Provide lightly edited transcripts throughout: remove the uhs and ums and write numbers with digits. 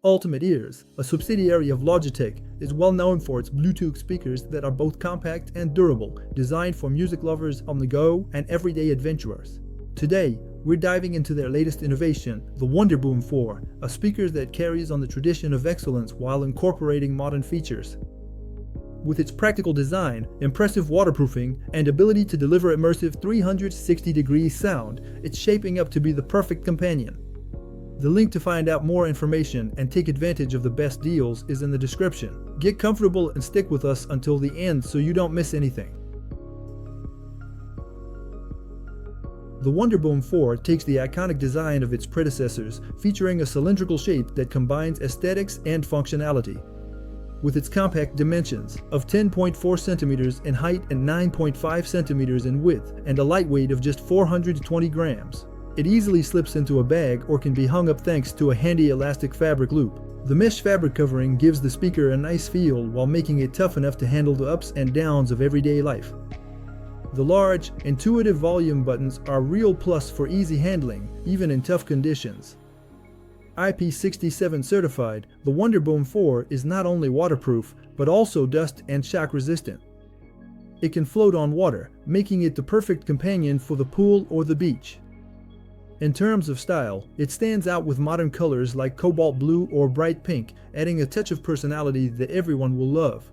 Ultimate Ears, a subsidiary of Logitech, is well known for its Bluetooth speakers that are both compact and durable, designed for music lovers on the go and everyday adventurers. Today, we're diving into their latest innovation, the Wonderboom 4, a speaker that carries on the tradition of excellence while incorporating modern features. With its practical design, impressive waterproofing, and ability to deliver immersive 360-degree sound, it's shaping up to be the perfect companion. The link to find out more information and take advantage of the best deals is in the description. Get comfortable and stick with us until the end so you don't miss anything. The Wonderboom 4 takes the iconic design of its predecessors, featuring a cylindrical shape that combines aesthetics and functionality. With its compact dimensions of 10.4 centimeters in height and 9.5 centimeters in width, and a lightweight of just 420 grams, it easily slips into a bag or can be hung up thanks to a handy elastic fabric loop. The mesh fabric covering gives the speaker a nice feel while making it tough enough to handle the ups and downs of everyday life. The large, intuitive volume buttons are a real plus for easy handling, even in tough conditions. IP67 certified, the Wonderboom 4 is not only waterproof, but also dust and shock resistant. It can float on water, making it the perfect companion for the pool or the beach. In terms of style, it stands out with modern colors like cobalt blue or bright pink, adding a touch of personality that everyone will love.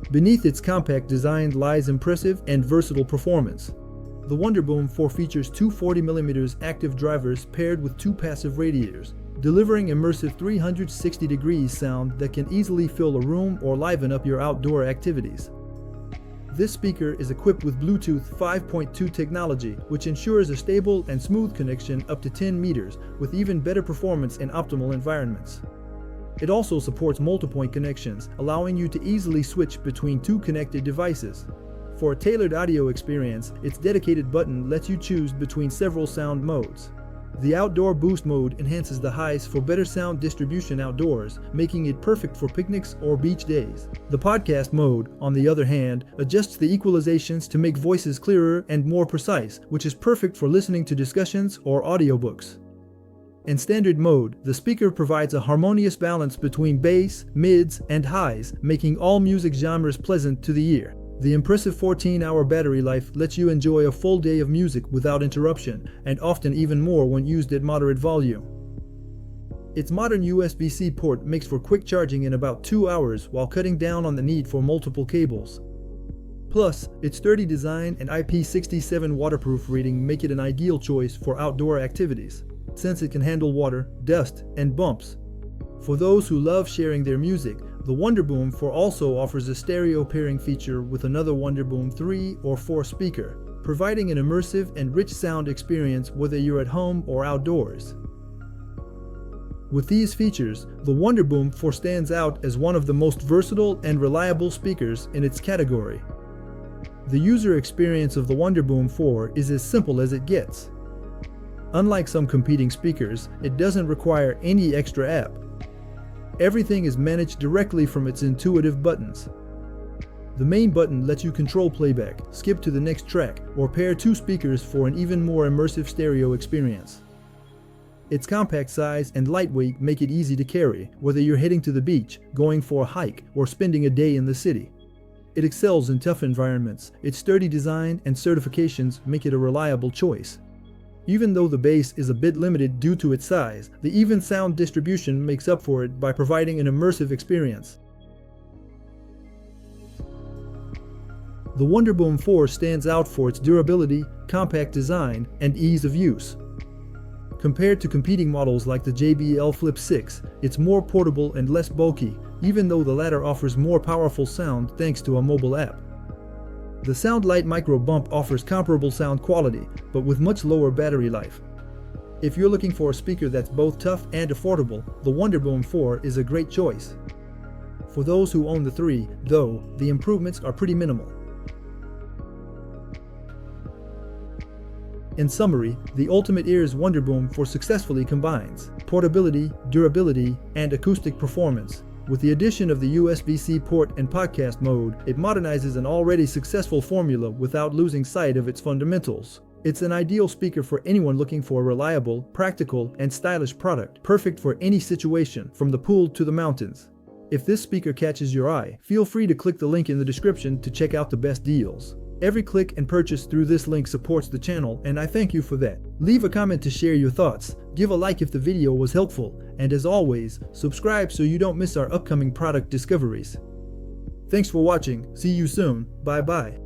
Beneath its compact design lies impressive and versatile performance. The Wonderboom 4 features two 40mm active drivers paired with two passive radiators, delivering immersive 360-degree sound that can easily fill a room or liven up your outdoor activities. This speaker is equipped with Bluetooth 5.2 technology, which ensures a stable and smooth connection up to 10 meters, with even better performance in optimal environments. It also supports multi-point connections, allowing you to easily switch between two connected devices. For a tailored audio experience, its dedicated button lets you choose between several sound modes. The Outdoor Boost mode enhances the highs for better sound distribution outdoors, making it perfect for picnics or beach days. The Podcast mode, on the other hand, adjusts the equalizations to make voices clearer and more precise, which is perfect for listening to discussions or audiobooks. In Standard mode, the speaker provides a harmonious balance between bass, mids, and highs, making all music genres pleasant to the ear. The impressive 14-hour battery life lets you enjoy a full day of music without interruption, and often even more when used at moderate volume. Its modern USB-C port makes for quick charging in about 2 hours while cutting down on the need for multiple cables. Plus, its sturdy design and IP67 waterproof rating make it an ideal choice for outdoor activities, since it can handle water, dust, and bumps. For those who love sharing their music, the Wonderboom 4 also offers a stereo pairing feature with another Wonderboom 3 or 4 speaker, providing an immersive and rich sound experience whether you're at home or outdoors. With these features, the Wonderboom 4 stands out as one of the most versatile and reliable speakers in its category. The user experience of the Wonderboom 4 is as simple as it gets. Unlike some competing speakers, it doesn't require any extra app. Everything is managed directly from its intuitive buttons. The main button lets you control playback, skip to the next track, or pair two speakers for an even more immersive stereo experience. Its compact size and lightweight make it easy to carry, whether you're heading to the beach, going for a hike, or spending a day in the city. It excels in tough environments. Its sturdy design and certifications make it a reliable choice. Even though the bass is a bit limited due to its size, the even sound distribution makes up for it by providing an immersive experience. The Wonderboom 4 stands out for its durability, compact design, and ease of use. Compared to competing models like the JBL Flip 6, it's more portable and less bulky, even though the latter offers more powerful sound thanks to a mobile app. The Soundlight Micro Bump offers comparable sound quality, but with much lower battery life. If you're looking for a speaker that's both tough and affordable, the Wonderboom 4 is a great choice. For those who own the 3, though, the improvements are pretty minimal. In summary, the Ultimate Ears Wonderboom 4 successfully combines portability, durability, and acoustic performance. With the addition of the USB-C port and podcast mode, it modernizes an already successful formula without losing sight of its fundamentals. It's an ideal speaker for anyone looking for a reliable, practical, and stylish product, perfect for any situation, from the pool to the mountains. If this speaker catches your eye, feel free to click the link in the description to check out the best deals. Every click and purchase through this link supports the channel, and I thank you for that. Leave a comment to share your thoughts, give a like if the video was helpful, and as always, subscribe so you don't miss our upcoming product discoveries. Thanks for watching, see you soon, bye bye.